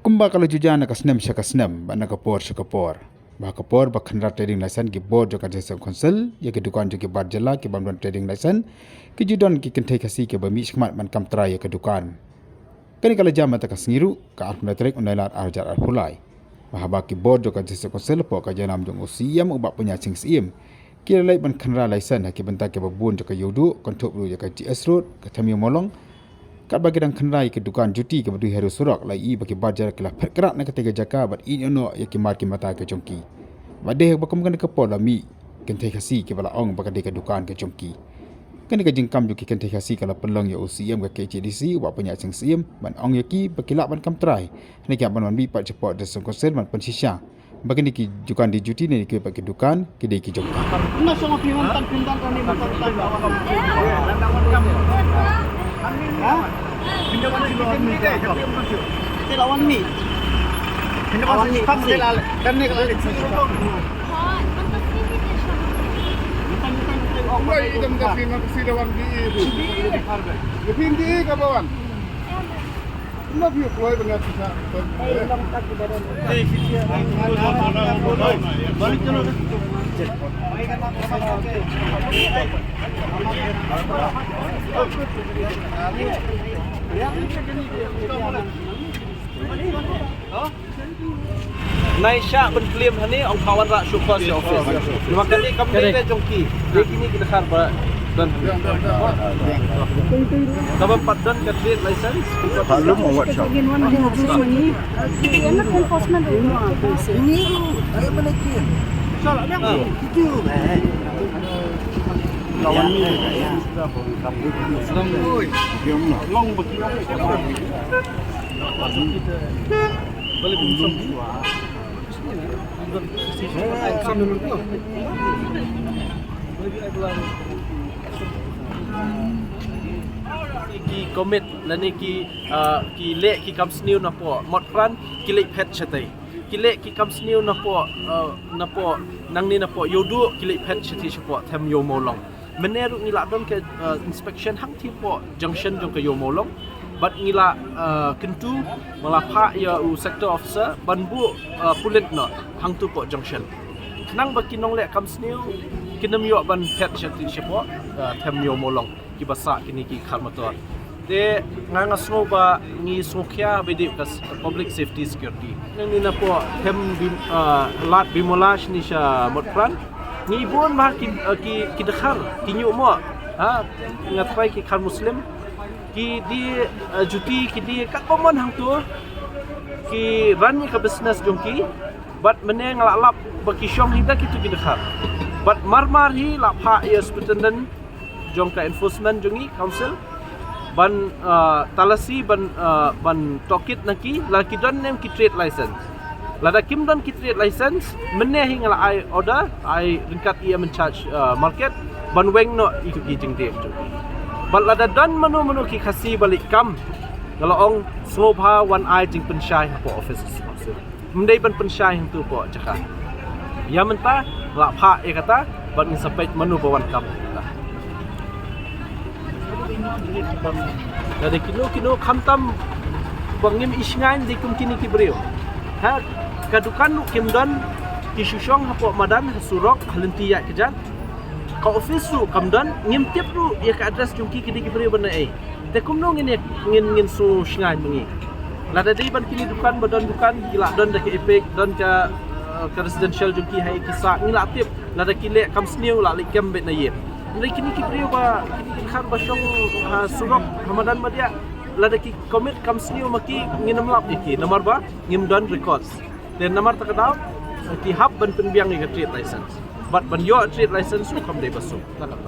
Kumba kalau juja nak kasnem ba nak kapor. Bah kapor ba khandra trading license ki board jo kadesam council ya ke dukan jo ki bar jala ki banduan trading license ki judon ki kentai kasi ke ba mi skmat man kam tra ya ke dukan. Kani kalau jam mata kasngiru ka arpuna trek unailat arjar arpulai. Bah ki board jo kadesam council po ka janam jong usiam ubak punya sing sim. Ki lai ban khandra license ki bentak ke babun jo ka yudu kontok lu ya ka GS road ka tamiu molong. Kat bagi dang khandai ke dukan juti ke berdui haru surak lai bagi bajar ke lah perkerak nak ketiga jaka bat in ono ya ki mar ki mata ke jongki. Badeh bakom kan ke pola mi kentai khasi ke bala ong bagi ke dukan ke jongki. Kan ke jengkam juki kentai khasi kala pelong ya UCM ke KCDC wa punya sing sim ban ong ya ki bakilak ban kam trai. Ni ki ban bi pat cepot desong konsen man pensisya. Bagi ni ki dukan di juti ni ki bagi dukan ki di ki jongki. Nah sama pintan ni betul. Lawan ni. Lawan ni. Kan ni kalau Wah, idam kasi lawan di itu. Lebih di kawan. Love you, boy, banyak susah. Balik dulu. Naisha berklaim hani orang kawan rak syukur si office. Lima kali kami ni jongki. Dia kini kita khar ber dan kawan padan ke trade license. Belum mau workshop. Ini ayo menaiki. Salah dia. Itu. Lawan ni. Sedang dia long bagi. Boleh bungsum. Ki komit lani ki lek ki kam sniu na po mod pran ki lek pet chatai ki lek ki kam sniu na po nang ni na po yodu ki lek pet chati chapo them yo molong meneru ngila don ke inspection hang ti po junction jong ke yo molong bat ngila kentu malapha ya u sector officer banbu pulit no hang tu po junction nang baki nong lek kam sniu kinam yo ban pet chati chapo them yo molong ki basa kini ki khar motor de nganga snow ba ni sokhya bedi kas public safety security ni na po hem lat bimolash ni sha motpran ni bon ma ki dakhar ki nyu mo ha ngatrai ki khar muslim ki di juti ki di kat pomon hang tu ki ran ni ka business jongki bat mene ngalap baki syong hida ki tu ki dakhar bat marmar hi lapha ya superintendent jong ka enforcement jongi council ban talasi ban tokit naki laki don nem ki trade license lada kim don ki trade license menne hingala ai order ai ringkat ia mencharge market ban weng no iku ki jing de tu bal lada don manu ki khasi balik kam kalau ong sobha one eye jing pensyai po office mendai ban pensyai tu po jaka ya menta la pha e kata ban ni sampai manu bawan kam dari kino kamtam bangim isngan di kum kini kibriu ha kadukan kim dan kisusyong hapo madan surok halenti ya kejan ka office su kamdan ngim tip ru ya ka address jungki kini kibriu bana te kum no ngin su shngan mengi lada dei ban kini dukan badan dukan gila don da ke epic don ka residential jungki hai kisa ngila tip lada kile kam sniu la likem bet na ye Nilai kini kibriu ba khar basyong surok Ramadan madia lada ki commit kam sniu maki nginam lap diki nomor ba ngim don records dan nomor takadau ki hab ban penbiang ni trade license but ban yo trade license su kam dei basu takap